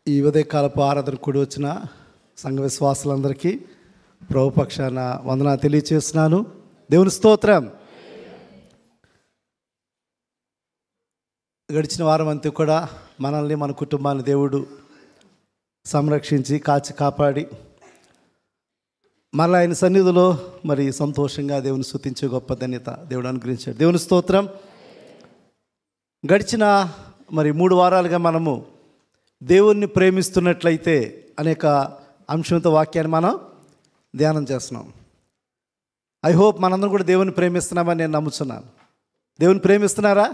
ఈ ఉదయకాలపు ఆరాధన కూడి వచ్చిన సంఘ విశ్వాసులందరికీ ప్రభుపక్షాన వందన తెలియచేస్తున్నాను. దేవుని స్తోత్రం. గడిచిన వారం అంతా కూడా మనల్ని మన కుటుంబాన్ని దేవుడు సంరక్షించి కాచి కాపాడి మళ్ళీ ఆయన సన్నిధిలో మరి సంతోషంగా దేవుని స్తుతించే గొప్ప ధన్యత దేవుడు అనుగ్రహించాడు. దేవుని స్తోత్రం. గడిచిన మరి 3 వారాలుగా మనము దేవుణ్ణి ప్రేమిస్తున్నట్లయితే అనేక అంశంతో వాక్యాన్ని మనం ధ్యానం చేస్తున్నాం. ఐ హోప్ మనందరం కూడా దేవుని ప్రేమిస్తున్నామని నేను నమ్ముతున్నాను. దేవుని ప్రేమిస్తున్నారా?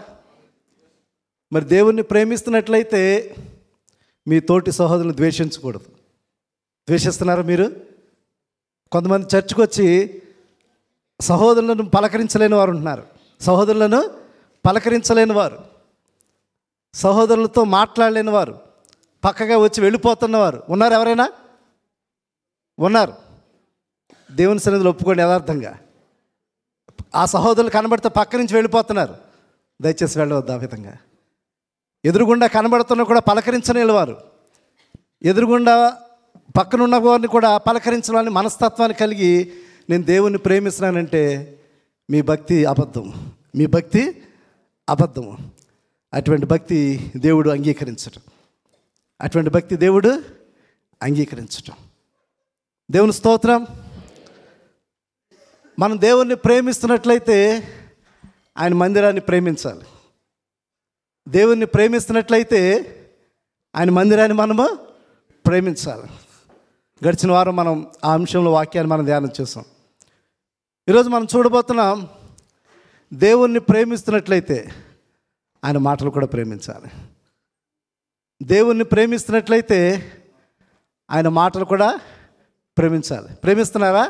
మరి దేవుణ్ణి ప్రేమిస్తున్నట్లయితే మీ తోటి సహోదరులను ద్వేషించకూడదు. ద్వేషిస్తున్నారా మీరు? కొంతమంది చర్చకు వచ్చి సహోదరులను పలకరించలేని వారు ఉంటున్నారు. సహోదరులను పలకరించలేని వారు, సహోదరులతో మాట్లాడలేని వారు, పక్కగా వచ్చి వెళ్ళిపోతున్నవారు ఉన్నారు. ఎవరైనా ఉన్నారు? దేవుని సన్నిధిలో ఒప్పుకోండి. యథార్థంగా ఆ సహోదరులు కనబడితే పక్క నుంచి వెళ్ళిపోతున్నారు. దయచేసి వెళ్ళవద్దు ఆ విధంగా. ఎదురుగుండా కనబడుతున్నా కూడా పలకరించని వారు, ఎదురుగుండా పక్కనున్న వారిని కూడా పలకరించాలని మనస్తత్వాన్ని కలిగి నేను దేవుణ్ణి ప్రేమిస్తున్నానంటే మీ భక్తి అబద్ధం, మీ భక్తి అబద్ధము. అటువంటి భక్తి దేవుడు అంగీకరించడం, అటువంటి భక్తి దేవుడు అంగీకరించడం. దేవుని స్తోత్రం. మనం దేవుణ్ణి ప్రేమిస్తున్నట్లయితే ఆయన మందిరాన్ని ప్రేమించాలి. దేవుణ్ణి ప్రేమిస్తున్నట్లయితే ఆయన మందిరాన్ని మనము ప్రేమించాలి. గడిచిన వారం మనం ఆ అంశంలో వాక్యాన్ని మనం ధ్యానం చేసాం. ఈరోజు మనం చూడబోతున్నాం, దేవుణ్ణి ప్రేమిస్తున్నట్లయితే ఆయన మాటలు కూడా ప్రేమించాలి. దేవుణ్ణి ప్రేమిస్తున్నట్లయితే ఆయన మాటలు కూడా ప్రేమించాలి. ప్రేమిస్తున్నారా?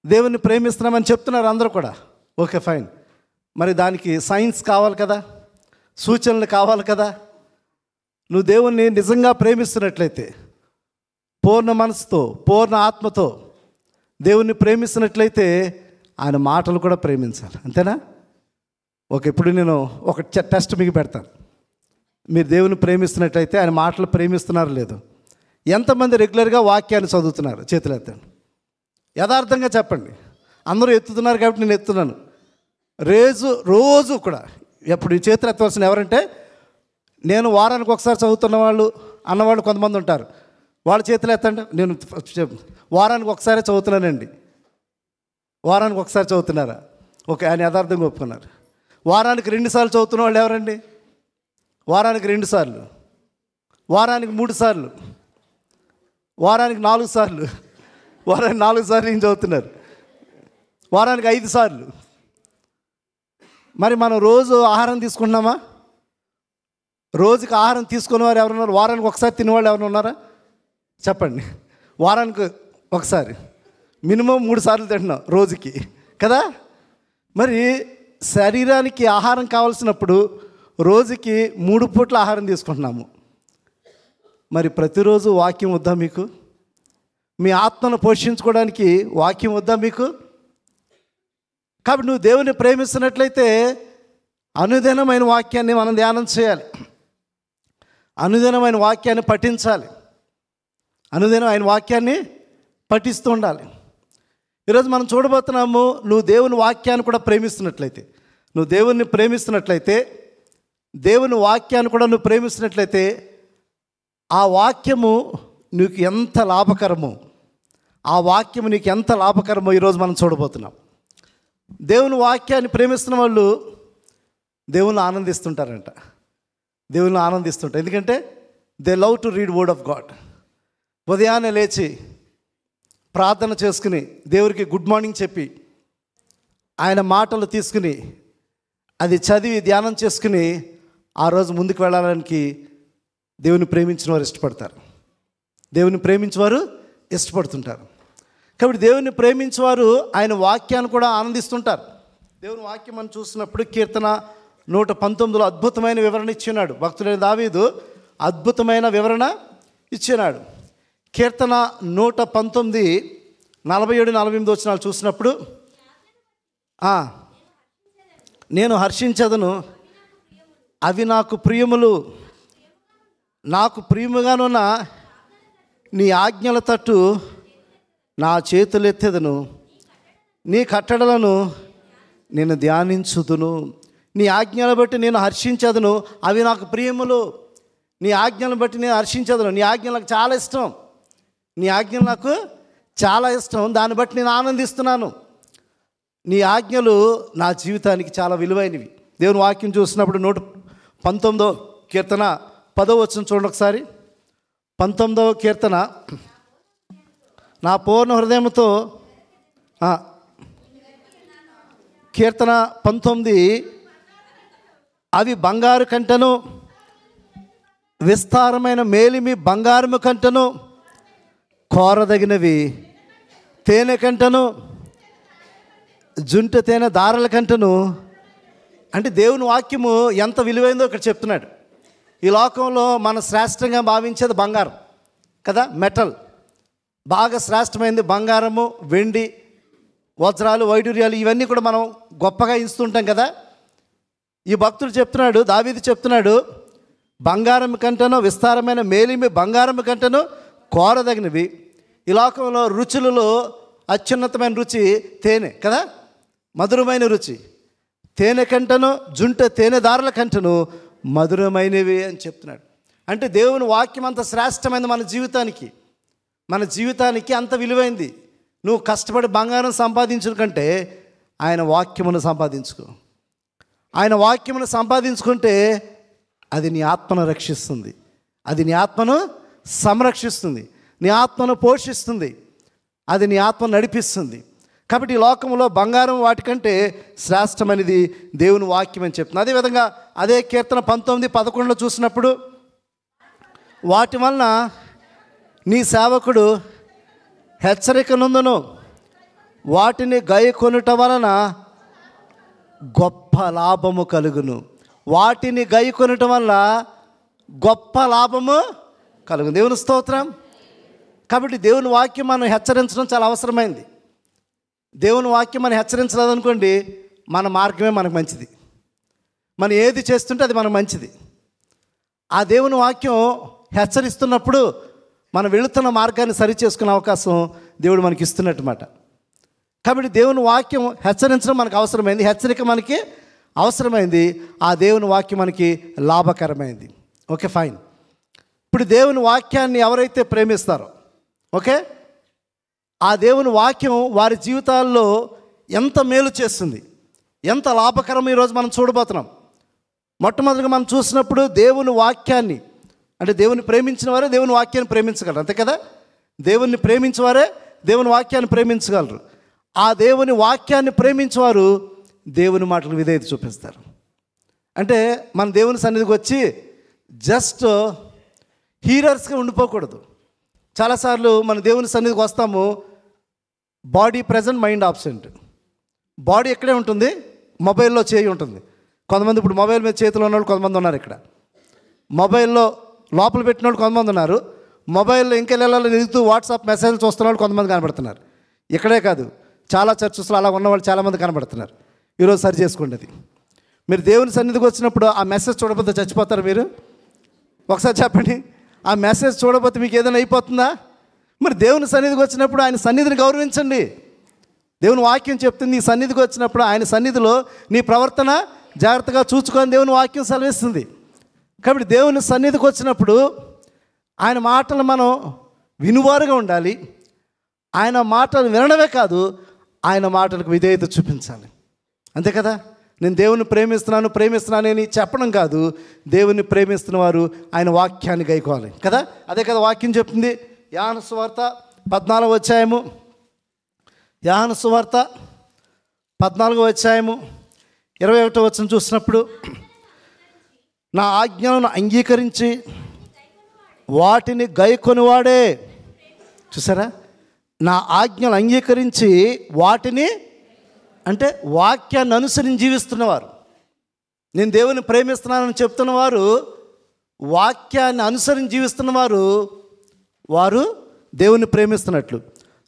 దేవుణ్ణి ప్రేమిస్తున్నామని చెప్తున్నారు అందరూ కూడా. Okay, fine. మరి దానికి సైన్స్ కావాలి కదా, సూచనలు కావాలి కదా. నువ్వు దేవుణ్ణి నిజంగా ప్రేమిస్తున్నట్లయితే, పూర్ణ మనసుతో పూర్ణ ఆత్మతో దేవుణ్ణి ప్రేమిస్తున్నట్లయితే ఆయన మాటలు కూడా ప్రేమించాలి. అంతేనా? ఓకే, ఇప్పుడు నేను ఒక టెస్ట్ మీకు పెడతాను. మీరు దేవుని ప్రేమిస్తున్నట్లయితే ఆయన మాటలు ప్రేమిస్తున్నారు లేదు? ఎంతమంది రెగ్యులర్గా వాక్యాన్ని చదువుతున్నారు? చేతులు ఎత్తండి. యథార్థంగా చెప్పండి. అందరూ ఎత్తుతున్నారు కాబట్టి నేను ఎత్తున్నాను. రోజు కూడా ఎప్పుడు ఈ చేతులు ఎత్తవలసిన ఎవరంటే, నేను వారానికి ఒకసారి చదువుతున్న వాళ్ళు అన్నవాళ్ళు కొంతమంది ఉంటారు. వాళ్ళ చేతులు ఎత్తండి. నేను వారానికి ఒకసారి చదువుతున్నానండి. వారానికి ఒకసారి చదువుతున్నారా? ఓకే, ఆయన యథార్థంగా ఒప్పుకున్నారు. వారానికి 2 సార్లు చదువుతున్న వాళ్ళు ఎవరండి? వారానికి 2 సార్లు, వారానికి 3 సార్లు, వారానికి 4 సార్లు, వారానికి 4 సార్లు ఏం చదువుతున్నారు? వారానికి 5 సార్లు. మరి మనం రోజు ఆహారం తీసుకుంటున్నామా? రోజుకి ఆహారం తీసుకునే వారు ఎవరున్నారు? వారానికి ఒకసారి తినేవాళ్ళు ఎవరు ఉన్నారా? చెప్పండి. వారానికి ఒకసారి మినిమం 3 సార్లు తింటున్నాం రోజుకి కదా. మరి శరీరానికి ఆహారం కావాల్సినప్పుడు రోజుకి 3 పూట్ల ఆహారం తీసుకుంటున్నాము. మరి ప్రతిరోజు వాక్యం వద్దా మీకు? మీ ఆత్మను పోషించుకోవడానికి వాక్యం వద్దా మీకు? కాబట్టి నువ్వు దేవుని ప్రేమిస్తున్నట్లయితే అనుదినమైన వాక్యాన్ని మనం ధ్యానం చేయాలి, అనుదినమైన వాక్యాన్ని పఠించాలి, అనుదినం ఆయన వాక్యాన్ని పఠిస్తూ ఉండాలి. ఈరోజు మనం చూడబోతున్నాము, నువ్వు దేవుని వాక్యాన్ని కూడా ప్రేమిస్తున్నట్లయితే, నువ్వు దేవుణ్ణి ప్రేమిస్తున్నట్లయితే, దేవుని వాక్యాన్ని కూడా నువ్వు ప్రేమిస్తున్నట్లయితే ఆ వాక్యము నీకు ఎంత లాభకరమో, ఆ వాక్యము నీకు ఎంత లాభకరమో ఈరోజు మనం చూడబోతున్నాం. దేవుని వాక్యాన్ని ప్రేమిస్తున్న వాళ్ళు దేవుని ఆనందిస్తుంటారంట. దేవుని ఆనందిస్తుంటారు. ఎందుకంటే they love to read word of God. ఉదయాన్నే లేచి ప్రార్థన చేసుకుని దేవుడికి గుడ్ మార్నింగ్ చెప్పి ఆయన మాటలు తీసుకుని అది చదివి ధ్యానం చేసుకుని ఆ రోజు ముందుకు వెళ్ళడానికి దేవుని ప్రేమించిన వారు ఇష్టపడతారు. దేవుని ప్రేమించేవారు ఇష్టపడుతుంటారు. కాబట్టి దేవుని ప్రేమించేవారు ఆయన వాక్యాన్ని కూడా ఆనందిస్తుంటారు. దేవుని వాక్యం మనం చూసినప్పుడు కీర్తన 119లో అద్భుతమైన వివరణ ఇచ్చినాడు. భక్తుడైన దావీదు అద్భుతమైన వివరణ ఇచ్చినాడు. కీర్తన 119 47-48 వచనాలు చూసినప్పుడు, నేను హర్షించదను, అవి నాకు ప్రియములు, నాకు ప్రియముగానున్న నీ ఆజ్ఞల తట్టు నా చేతులెత్తెదను, నీ కట్టడలను నేను ధ్యానించుదును. నీ ఆజ్ఞలు బట్టి నేను హర్షించదును, అవి నాకు ప్రియములు. నీ ఆజ్ఞలను బట్టి నేను హర్షించదును. నీ ఆజ్ఞలు నాకు చాలా ఇష్టం. నీ ఆజ్ఞలు నాకు చాలా ఇష్టం, దాన్ని బట్టి నేను ఆనందిస్తున్నాను. నీ ఆజ్ఞలు నా జీవితానికి చాలా విలువైనవి. దేవుని వాక్యం చూసినప్పుడు 119వ కీర్తన 10వ వచనం చూడండి ఒకసారి. 19వ కీర్తన, నా పూర్ణ హృదయంతో, కీర్తన 19, అవి బంగారు కంటను, విస్తారమైన మేలిమి బంగారము కంటను, కోరదగినవి తేనె కంటను, జుంట తేనె దారల కంటను. అంటే దేవుని వాక్యము ఎంత విలువైందో ఇక్కడ చెప్తున్నాడు. ఈ లోకంలో మనం శ్రేష్టంగా భావించేది బంగారం కదా, మెటల్. బాగా శ్రేష్టమైనది బంగారము, వెండి, వజ్రాలు, వైడూర్యాలు, ఇవన్నీ కూడా మనం గొప్పగా ఇస్తుంటాం కదా. ఈ భక్తుడు చెప్తున్నాడు, దావీదు చెప్తున్నాడు, బంగారం కంటను, విస్తారమైన మేలిమి బంగారం కంటను, కోరదగినవి. ఈ లోకంలో రుచులలో అత్యున్నతమైన రుచి తేనె కదా, మధురమైన రుచి. తేనె కంటను, జుంట తేనె దారుల కంటను మధురమైనవి అని చెప్తున్నాడు. అంటే దేవుని వాక్యం అంత శ్రేష్టమైనది మన జీవితానికి అంత విలువైంది. నువ్వు కష్టపడి బంగారం సంపాదించిన కంటే ఆయన వాక్యమును సంపాదించుకో. ఆయన వాక్యమును సంపాదించుకుంటే అది నీ ఆత్మను రక్షిస్తుంది, అది నీ ఆత్మను సంరక్షిస్తుంది, నీ ఆత్మను పోషిస్తుంది, అది నీ ఆత్మను నడిపిస్తుంది. కాబట్టి ఈ లోకంలో బంగారం వాటికంటే శ్రేష్టమైనది దేవుని వాక్యం అని చెప్తుంది. అదేవిధంగా అదే కీర్తన 19:11 చూసినప్పుడు, వాటి వలన నీ సేవకుడు హెచ్చరిక నొందును, వాటిని గైకొనుట వలన గొప్ప లాభము కలుగును. వాటిని గైకొనుట వల్ల గొప్ప లాభము కలుగును. దేవుని స్తోత్రం. కాబట్టి దేవుని వాక్యం మనం హెచ్చరించడం చాలా అవసరమైంది. దేవుని వాక్యం మనం హెచ్చరించలేదనుకోండి, మన మార్గమే మనకు మంచిది. మనం ఏది చేస్తుంటే అది మనకు మంచిది. ఆ దేవుని వాక్యం హెచ్చరిస్తున్నప్పుడు మనం వెళుతున్న మార్గాన్ని సరిచేసుకునే అవకాశం దేవుడు మనకి ఇస్తున్నట్టుమాట. కాబట్టి దేవుని వాక్యం హెచ్చరించడం మనకు అవసరమైంది, హెచ్చరిక మనకి అవసరమైంది. ఆ దేవుని వాక్యం మనకి లాభకరమైంది. Okay, fine. ఇప్పుడు దేవుని వాక్యాన్ని ఎవరైతే ప్రేమిస్తారో, ఓకే, ఆ దేవుని వాక్యం వారి జీవితాల్లో ఎంత మేలు చేస్తుంది, ఎంత లాభకరం ఈరోజు మనం చూడబోతున్నాం. మొట్టమొదటిగా మనం చూసినప్పుడు దేవుని వాక్యాన్ని, అంటే దేవుని ప్రేమించిన వారే దేవుని వాక్యాన్ని ప్రేమించగలరు, అంతే కదా. దేవుని ప్రేమించేవారే దేవుని వాక్యాన్ని ప్రేమించగలరు. ఆ దేవుని వాక్యాన్ని ప్రేమించేవారు దేవుని మాటలకు విధేయత చూపిస్తారు. అంటే మన దేవుని సన్నిధికి వచ్చి జస్ట్ హీరర్స్గా ఉండిపోకూడదు. చాలాసార్లు మన దేవుని సన్నిధికి వస్తాము, body present, mind absent. Body ఎక్కడే ఉంటుంది, మొబైల్లో చేయి ఉంటుంది. కొంతమంది ఇప్పుడు మొబైల్ మీద చేతిలో ఉన్నవాళ్ళు కొంతమంది ఉన్నారు. ఇక్కడ మొబైల్లో లోపల పెట్టిన వాళ్ళు కొంతమంది ఉన్నారు. మొబైల్లో ఇంకెళ్ళాలో ఎదుగుతూ వాట్సాప్ మెసేజ్లు చూస్తున్న వాళ్ళు కొంతమంది కనబడుతున్నారు. ఇక్కడే కాదు, చాలా చర్చెస్లో అలా ఉన్నవాళ్ళు చాలామంది కనబడుతున్నారు. ఈరోజు సరి చేసుకోండి అది. మీరు దేవుని సన్నిధికి వచ్చినప్పుడు ఆ మెసేజ్ చూడకపోతే చచ్చిపోతారు మీరు? ఒకసారి చెప్పండి. ఆ మెసేజ్ చూడకపోతే మీకు ఏదైనా అయిపోతుందా? మరి దేవుని సన్నిధికి వచ్చినప్పుడు ఆయన సన్నిధిని గౌరవించండి. దేవుని వాక్యం చెప్తుంది, నీ సన్నిధికి వచ్చినప్పుడు ఆయన సన్నిధిలో నీ ప్రవర్తన జాగ్రత్తగా చూసుకొని దేవుని వాక్యం సెలవిస్తుంది. కాబట్టి దేవుని సన్నిధికి వచ్చినప్పుడు ఆయన మాటలు మనం వినువారుగా ఉండాలి. ఆయన మాటలు వినడమే కాదు, ఆయన మాటలకు విధేయత చూపించాలి, అంతే కదా. నేను దేవుని ప్రేమిస్తున్నానని చెప్పడం కాదు, దేవుని ప్రేమిస్తున్న వారు ఆయన వాక్యాన్ని గైకోవాలి కదా. అదే కదా వాక్యం చెప్తుంది. యోహాను సువార్త 14వ అధ్యాయము, యోహాను సువార్త 14వ అధ్యాయము 21వ వచనం చూసినప్పుడు, నా ఆజ్ఞలను అంగీకరించి వాటిని గైకొనివాడే, చూసారా, నా ఆజ్ఞలు అంగీకరించి వాటిని, అంటే వాక్యాన్ని అనుసరించి జీవిస్తున్నవారు. నేను దేవుని ప్రేమిస్తున్నానని చెప్తున్నవారు, వాక్యాన్ని అనుసరించి జీవిస్తున్నవారు, వారు దేవుని ప్రేమిస్తున్నట్లు.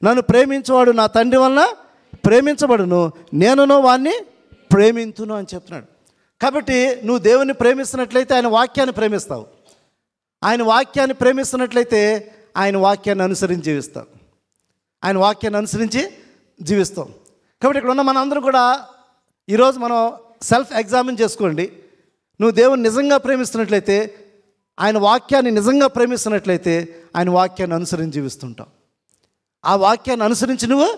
నన్ను ప్రేమించేవాడు నా తండ్రి వలన ప్రేమించబడును, నేనును వాణ్ణి ప్రేమింతును అని చెప్తున్నాడు. కాబట్టి నువ్వు దేవుని ప్రేమిస్తున్నట్లయితే ఆయన వాక్యాన్ని ప్రేమిస్తావు. ఆయన వాక్యాన్ని ప్రేమిస్తున్నట్లయితే ఆయన వాక్యాన్ని అనుసరించి జీవిస్తాం. ఆయన వాక్యాన్ని అనుసరించి జీవిస్తాం. కాబట్టి ఇక్కడ ఉన్న మనందరం కూడా ఈరోజు మనం సెల్ఫ్ ఎగ్జామిన్ చేసుకోండి. నువ్వు దేవుని నిజంగా ప్రేమిస్తున్నట్లయితే, ఆయన వాక్యాన్ని నిజంగా ప్రేమిస్తున్నట్లయితే ఆయన వాక్యాన్ని అనుసరించి జీవిస్తుంటావు. ఆ వాక్యాన్ని అనుసరించి నువ్వు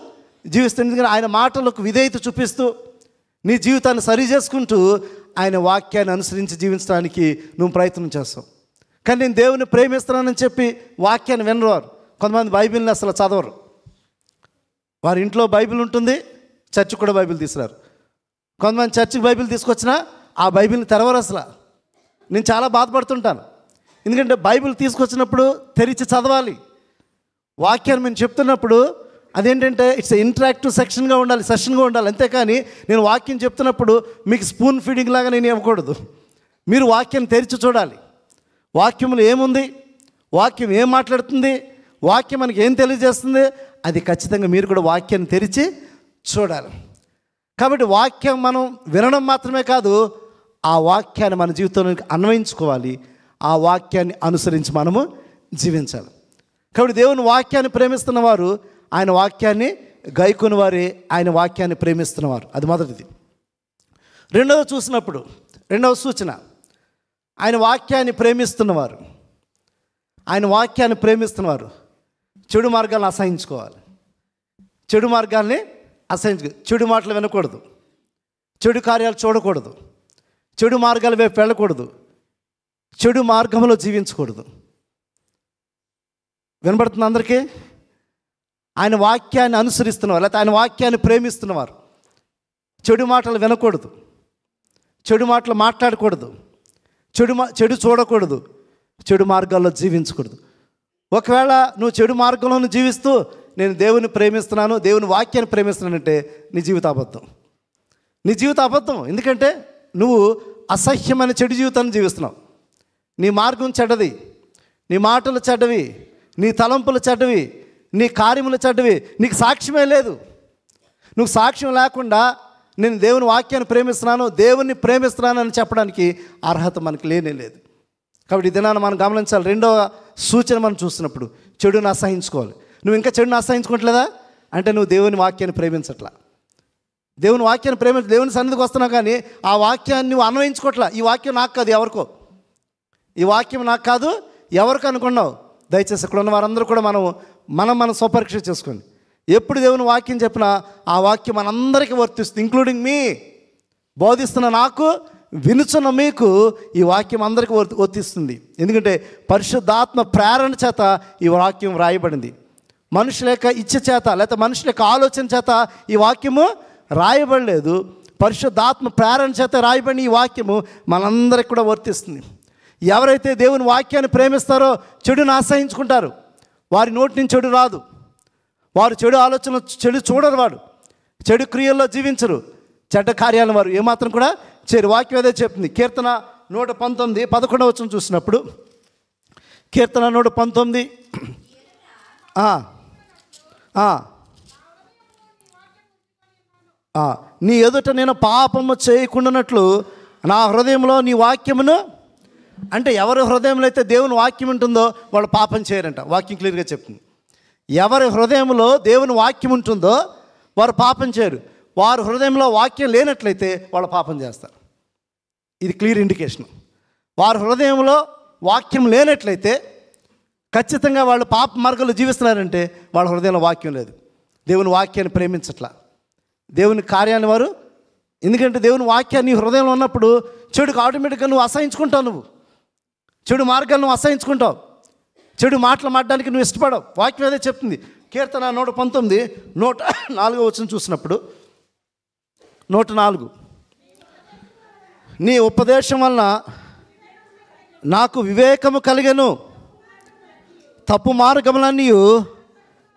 జీవిస్తావు. ఎందుకంటే ఆయన మాటలకు విధేయత చూపిస్తూ నీ జీవితాన్ని సరి చేసుకుంటూ ఆయన వాక్యాన్ని అనుసరించి జీవించడానికి నువ్వు ప్రయత్నం చేస్తావు. కానీ నేను దేవుని ప్రేమిస్తున్నానని చెప్పి వాక్యాన్ని వినరు. కొంతమంది బైబిల్ని అసలు చదవరు. వారి ఇంట్లో బైబిల్ ఉంటుంది, చర్చికి కూడా బైబిల్ తీసుకురారు. కొంతమంది చర్చికి బైబిల్ తీసుకొచ్చినా ఆ బైబిల్ని తెరవరు అసలు. నేను చాలా బాధపడుతుంటాను. ఎందుకంటే బైబిల్ తీసుకొచ్చినప్పుడు తెరిచి చదవాలి. వాక్యాన్ని మేము చెప్తున్నప్పుడు అదేంటంటే ఇట్స్ ఇంటరాక్టివ్ సెషన్గా ఉండాలి. అంతేకాని నేను వాక్యం చెప్తున్నప్పుడు మీకు స్పూన్ ఫీడింగ్ లాగా నేను ఇవ్వకూడదు. మీరు వాక్యాన్ని తెరిచి చూడాలి. వాక్యంలో ఏముంది, వాక్యం ఏం మాట్లాడుతుంది, వాక్యం మనకి ఏం తెలియజేస్తుంది, అది ఖచ్చితంగా మీరు కూడా వాక్యాన్ని తెరిచి చూడాలి. కాబట్టి వాక్యం మనం వినడం మాత్రమే కాదు, ఆ వాక్యాన్ని మన జీవితంలోకి అన్వయించుకోవాలి. ఆ వాక్యాన్ని అనుసరించి మనము జీవించాలి. కాబట్టి దేవుని వాక్యాన్ని ప్రేమిస్తున్న వారు ఆయన వాక్యాన్ని గైకొని వారే ఆయన వాక్యాన్ని ప్రేమిస్తున్నవారు. అది మొదటిది. రెండవ సూచన, ఆయన వాక్యాన్ని ప్రేమిస్తున్నవారు చెడు మార్గాలను అసహించుకోవాలి. చెడు మాటలు వినకూడదు, చెడు కార్యాలు చూడకూడదు, చెడు మార్గాల వైపు వెళ్ళకూడదు, చెడు మార్గంలో జీవించకూడదు. వినబడుతుంది అందరికీ? ఆయన వాక్యాన్ని అనుసరిస్తున్నవారు, లేకపోతే ఆయన వాక్యాన్ని ప్రేమిస్తున్నవారు చెడు మాటలు వినకూడదు, చెడు మాటలు మాట్లాడకూడదు, చెడు చూడకూడదు, చెడు మార్గాల్లో జీవించకూడదు. ఒకవేళ నువ్వు చెడు మార్గంలో జీవిస్తూ నేను దేవుని ప్రేమిస్తున్నాను, దేవుని వాక్యాన్ని ప్రేమిస్తున్నానంటే నీ జీవిత అబద్ధం. ఎందుకంటే నువ్వు అసహ్యమైన చెడు జీవితాన్ని జీవిస్తున్నావు. నీ మార్గం చెడ్డది, నీ మాటలు చెడ్డవి, నీ తలంపులు చెడ్డవి, నీ కార్యములు చెడ్డవి. నీకు సాక్ష్యమే లేదు. నువ్వు సాక్ష్యం లేకుండా నేను దేవుని వాక్యాన్ని ప్రేమిస్తున్నాను, దేవుణ్ణి ప్రేమిస్తున్నాను అని చెప్పడానికి అర్హత మనకు లేనే లేదు. కాబట్టి ఈ దినాన్ని మనం గమనించాలి. రెండవ సూచన మనం చూస్తున్నప్పుడు చెడుని అసహించుకోవాలి. నువ్వు ఇంకా చెడుని అసహించుకోవట్లేదా అంటే నువ్వు దేవుని వాక్యాన్ని ప్రేమించట్లా. దేవుని సన్నిధికి వస్తున్నావు కానీ ఆ వాక్యాన్ని నువ్వు అన్వయించుకోవట్లా. ఈ వాక్యం నాకు కాదు, ఎవరికో. ఈ వాక్యం నాకు కాదు, ఎవరికి అనుకున్నావు? దయచేసి ఇక్కడ ఉన్న వారందరూ కూడా మనం స్వపరీక్ష చేసుకోండి. ఎప్పుడు దేవుని వాక్యం చెప్పినా ఆ వాక్యం మనందరికీ వర్తిస్తుంది, ఇంక్లూడింగ్ మీ. బోధిస్తున్న నాకు, వినుచున్న మీకు ఈ వాక్యం అందరికీ వర్తిస్తుంది. ఎందుకంటే పరిశుద్ధాత్మ ప్రేరణ చేత ఈ వాక్యం రాయబడింది. మనుషుల యొక్క ఇచ్చ చేత లేకపోతే మనుషుల యొక్క ఆలోచన చేత ఈ వాక్యము రాయబడలేదు. పరిశుద్ధాత్మ ప్రేరణ చేత రాయబడిన ఈ వాక్యము మనందరికి కూడా వర్తిస్తుంది. ఎవరైతే దేవుని వాక్యాన్ని ప్రేమిస్తారో చెడును ఆశ్రయించుకుంటారు. వారి నోటి నుంచి చెడు రాదు. వారు చెడు ఆలోచనలు, చెడు చూడరు. వాడు చెడు క్రియల్లో జీవించరు. చెడ్డ కార్యాలను వారు ఏమాత్రం కూడా చేయరు. వాక్యం అదే చెప్తుంది. కీర్తన 119 11వ వచనం చూసినప్పుడు, కీర్తన 119 నీ ఎదుట నేను పాపము చేయకుండానట్లు నా హృదయంలో నీ వాక్యమును. అంటే ఎవరి హృదయంలో అయితే దేవుని వాక్యం ఉంటుందో వాళ్ళు పాపం చేయరంట. వాక్యం క్లియర్గా చెప్తుంది. ఎవరి హృదయంలో దేవుని వాక్యం ఉంటుందో వారు పాపం చేయరు. వారి హృదయంలో వాక్యం లేనట్లయితే వాళ్ళు పాపం చేస్తారు. ఇది క్లియర్ ఇండికేషన్. వారి హృదయంలో వాక్యం లేనట్లయితే ఖచ్చితంగా వాళ్ళు పాప మార్గంలో జీవిస్తున్నారంటే వాళ్ళ హృదయంలో వాక్యం లేదు. దేవుని వాక్యాన్ని ప్రేమించట్లా, దేవుని కార్యాన్ని వారు. ఎందుకంటే దేవుని వాక్యాన్ని నీ హృదయంలో ఉన్నప్పుడు చెడుకు ఆటోమేటిక్గా నువ్వు అసహించుకుంటావు. నువ్వు చెడు మార్గాలు నువ్వు అసహించుకుంటావు. చెడు మాటలు మాట్లాడడానికి నువ్వు ఇష్టపడవు. వాక్యం అదే చెప్తుంది. కీర్తన 119 104వ వచనం చూసినప్పుడు, 104 నీ ఉపదేశం వలన నాకు వివేకము కలిగెను, తప్పు మార్గములన్నీ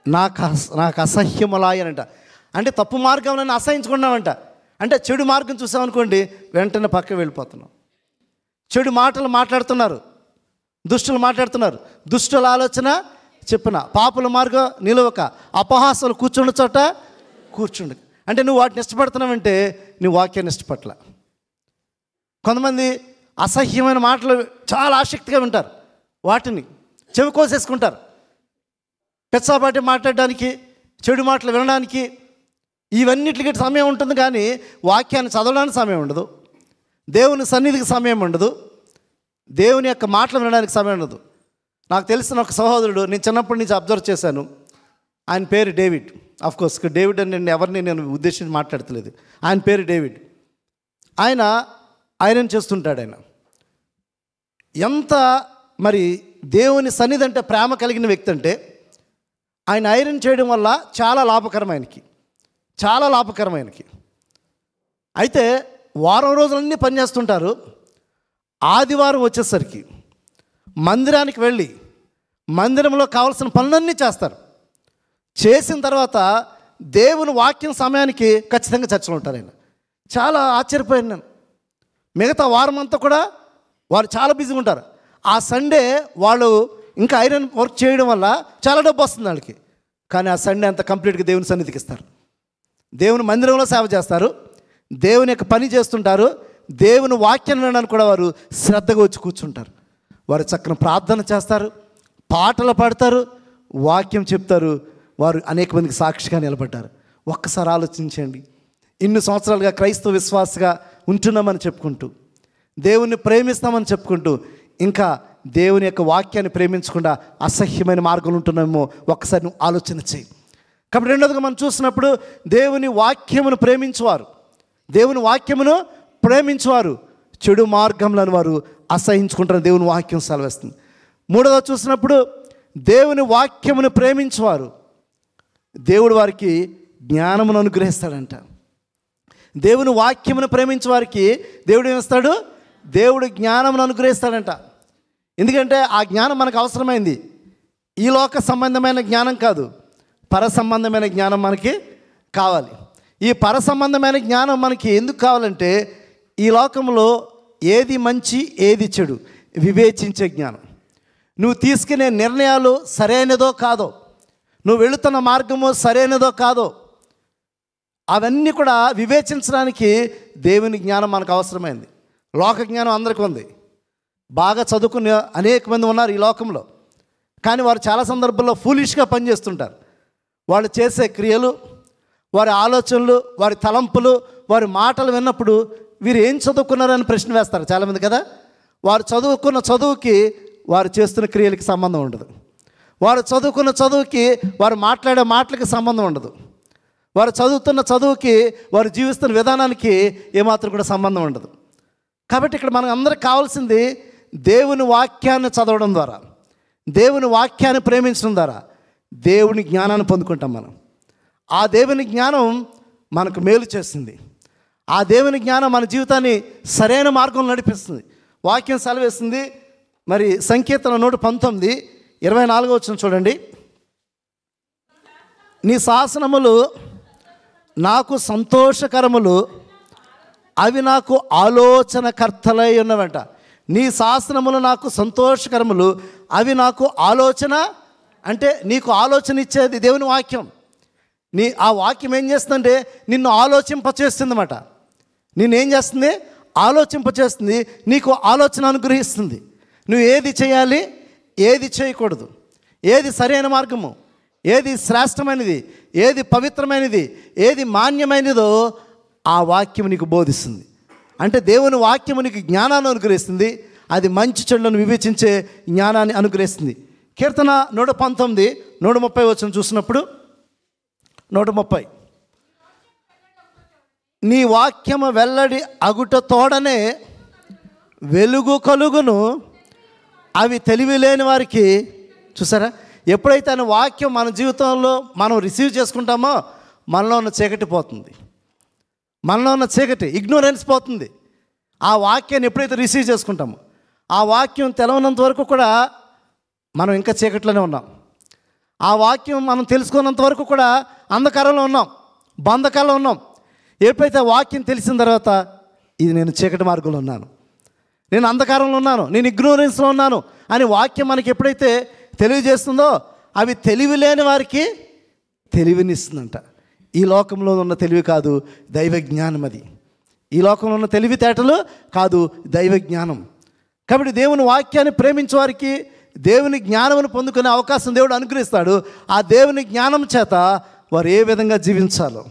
నాకు అసహ్యములాయనంట. అంటే తప్పు మార్గములన్నీ అసహించుకున్నామంట. అంటే చెడు మార్గం చూసామనుకోండి వెంటనే పక్కకి వెళ్ళిపోతున్నాం. చెడు మాటలు మాట్లాడుతున్నారు, దుష్టులు మాట్లాడుతున్నారు. దుష్టుల ఆలోచన చెప్పిన, పాపుల మార్గం నిలవక, అపహాసాలు కూర్చుండ చోట కూర్చుండు. అంటే నువ్వు వాటిని ఇష్టపడుతున్నావంటే నువ్వు వాక్యాన్ని ఇష్టపట్ల. కొంతమంది అసహ్యమైన మాటలు చాలా ఆసక్తిగా వింటారు. వాటిని చెవి కోసేసుకుంటారు. పెచ్చాపాటి మాట్లాడడానికి, చెడు మాటలు వినడానికి, ఇవన్నిటికి సమయం ఉంటుంది. కానీ వాక్యాన్ని చదవడానికి సమయం ఉండదు, దేవుని సన్నిధికి సమయం ఉండదు, దేవుని యొక్క మాటలు వినడానికి సమయం ఉండదు. నాకు తెలిసిన ఒక సహోదరుడు, నేను చిన్నప్పటి నుంచి అబ్జర్వ్ చేశాను. ఆయన పేరు డేవిడ్. ఆఫ్కోర్స్ డేవిడ్ అని నేను ఎవరిని నేను ఉద్దేశించి మాట్లాడతలేదు. ఆయన పేరు డేవిడ్. ఆయన ఐరన్ చేస్తుంటాడు. ఆయన ఎంత మరి దేవుని సన్నిధి అంటే ప్రేమ కలిగిన వ్యక్తి అంటే, ఆయన ఐరన్ చేయడం వల్ల చాలా లాభకరమైనకి, చాలా లాభకరమైనకి. అయితే వారం రోజులన్నీ పనిచేస్తుంటారు. ఆదివారం వచ్చేసరికి మందిరానికి వెళ్ళి మందిరంలో కావాల్సిన పనులన్నీ చేస్తారు. చేసిన తర్వాత దేవుని వాక్యం సమయానికి ఖచ్చితంగా చర్చలు ఉంటారు. ఆయన చాలా ఆశ్చర్యపోయాను నేను. మిగతా వారం అంతా కూడా వారు చాలా బిజీగా ఉంటారు. ఆ సండే వాళ్ళు ఇంకా ఐరన్ వర్క్ చేయడం వల్ల చాలా డబ్బు వస్తుంది వాళ్ళకి. కానీ ఆ సండే అంతా కంప్లీట్గా దేవుని సన్నిధికి ఇస్తారు. దేవుని మందిరంలో సేవ చేస్తారు, దేవుని యొక్క పని చేస్తుంటారు, దేవుని వాక్యం వినడానికి కూడా వారు శ్రద్ధగా వచ్చి కూర్చుంటారు. వారు చక్కని ప్రార్థన చేస్తారు, పాటలు పాడతారు, వాక్యం చెప్తారు. వారు అనేక మందికి సాక్షిగా నిలబడ్డారు. ఒక్కసారి ఆలోచించండి. ఇన్ని సంవత్సరాలుగా క్రైస్తవ విశ్వాసగా ఉంటున్నామని చెప్పుకుంటూ, దేవుణ్ణి ప్రేమిస్తామని చెప్పుకుంటూ, ఇంకా దేవుని యొక్క వాక్యాన్ని ప్రేమించకుండా అసహ్యమైన మార్గంలో ఉంటున్నామో ఒక్కసారి నువ్వు ఆలోచన చేయి. కాబట్టి రెండోదిగా మనం చూసినప్పుడు దేవుని వాక్యమును ప్రేమించువారు, దేవుని వాక్యమును ప్రేమించువారు చెడు మార్గంలను వారు అసహించుకుంటారని దేవుని వాక్యం సెలవిస్తుంది. మూడోది చూసినప్పుడు దేవుని వాక్యమును ప్రేమించువారు దేవుడు వారికి జ్ఞానమును అనుగ్రహిస్తాడంట. దేవుని వాక్యమును ప్రేమించే వారికి దేవుడు ఏమిస్తాడు? దేవుడు జ్ఞానమును అనుగ్రహిస్తాడంట. ఎందుకంటే ఆ జ్ఞానం మనకు అవసరమైంది. ఈ లోక సంబంధమైన జ్ఞానం కాదు, పర సంబంధమైన జ్ఞానం మనకి కావాలి. ఈ పర సంబంధమైన జ్ఞానం మనకి ఎందుకు కావాలంటే, ఈ లోకంలో ఏది మంచి ఏది చెడు వివేచించే జ్ఞానం. నువ్వు తీసుకునే నిర్ణయాలు సరైనదో కాదో, నువ్వు వెళుతున్న మార్గము సరైనదో కాదో, అవన్నీ కూడా వివేచించడానికి దేవుని జ్ఞానం మనకు అవసరమైంది. లోక జ్ఞానం అందరికీ ఉంది. బాగా చదువుకునే అనేక మంది ఉన్నారు ఈ లోకంలో. కానీ వారు చాలా సందర్భాల్లో ఫూలిష్గా పనిచేస్తుంటారు. వాళ్ళు చేసే క్రియలు, వారి ఆలోచనలు, వారి తలంపులు, వారి మాటలు విన్నప్పుడు వీరు ఏం చదువుకున్నారని ప్రశ్న వేస్తారు చాలామంది కదా. వారు చదువుకున్న చదువుకి వారు చేస్తున్న క్రియలకి సంబంధం ఉండదు. వారు చదువుకున్న చదువుకి వారు మాట్లాడే మాటలకి సంబంధం ఉండదు. వారు చదువుతున్న చదువుకి వారు జీవిస్తున్న విధానానికి ఏమాత్రం కూడా సంబంధం ఉండదు. కాబట్టి ఇక్కడ మనకు అందరికి కావాల్సింది దేవుని వాక్యాన్ని చదవడం ద్వారా, దేవుని వాక్యాన్ని ప్రేమించడం ద్వారా దేవుని జ్ఞానాన్ని పొందుకుంటాం మనం. ఆ దేవుని జ్ఞానం మనకు మేలు చేస్తుంది. ఆ దేవుని జ్ఞానం మన జీవితాన్ని సరైన మార్గంలో నడిపిస్తుంది. వాక్యం సెలవేస్తుంది. మరి సంకీర్తన 119:24 చూడండి. నీ శాసనములు నాకు సంతోషకరములు, అవి నాకు ఆలోచనకర్తలై ఉన్నవంట. నీ శాసనములు నాకు సంతోషకరములు, అవి నాకు ఆలోచన, అంటే నీకు ఆలోచన ఇచ్చేది దేవుని వాక్యం. ఆ వాక్యం ఏం చేస్తుందంటే నిన్ను ఆలోచింపచేస్తుంది అన్నమాట. నిన్నేం చేస్తుంది? ఆలోచింపచేస్తుంది. నీకు ఆలోచన అనుగ్రహిస్తుంది. నువ్వు ఏది చేయాలి, ఏది చేయకూడదు, ఏది సరైన మార్గము, ఏది శ్రేష్టమైనది, ఏది పవిత్రమైనది, ఏది మాన్యమైనదో ఆ వాక్యం నీకు బోధిస్తుంది. అంటే దేవుని వాక్యము నీకు జ్ఞానాన్ని అనుగ్రహిస్తుంది. అది మంచి చెడులను వివేచించే జ్ఞానాన్ని అనుగ్రహిస్తుంది. కీర్తన 119:130 చూసినప్పుడు 130, నీ వాక్యము వెల్లడి అగుట తోడనే వెలుగు కలుగును, అవి తెలివి లేని వారికి. చూసారా, ఎప్పుడైతే ఆయన వాక్యం మన జీవితంలో మనం రిసీవ్ చేసుకుంటామో మనలో ఉన్న చీకటి పోతుంది, మనలో ఉన్న చీకటి ఇగ్నోరెన్స్ పోతుంది. ఆ వాక్యాన్ని ఎప్పుడైతే రిసీవ్ చేసుకుంటామో, ఆ వాక్యం తెలవనంత వరకు కూడా మనం ఇంకా చీకట్లోనే ఉన్నాం. ఆ వాక్యం మనం తెలుసుకున్నంత వరకు కూడా అంధకారంలో ఉన్నాం, బంధకాల్లో ఉన్నాం. ఎప్పుడైతే వాక్యం తెలిసిన తర్వాత ఇది నేను చీకటి మార్గంలో ఉన్నాను, నేను అంధకారంలో ఉన్నాను, నేను ఇగ్నోరెన్స్లో ఉన్నాను అని వాక్యం మనకి ఎప్పుడైతే తెలియజేస్తుందో అవి తెలివి లేని వారికి తెలివినిస్తుందంట. ఈ లోకంలో ఉన్న తెలివి కాదు, దైవ జ్ఞానం. అది ఈ లోకంలో ఉన్న తెలివితేటలు కాదు, దైవ జ్ఞానం. కాబట్టి దేవుని వాక్యాన్ని ప్రేమించే వారికి దేవుని జ్ఞానమును పొందుకునే అవకాశం దేవుడు అనుగ్రహిస్తాడు. ఆ దేవుని జ్ఞానం చేత వారు ఏ విధంగా జీవించాలో,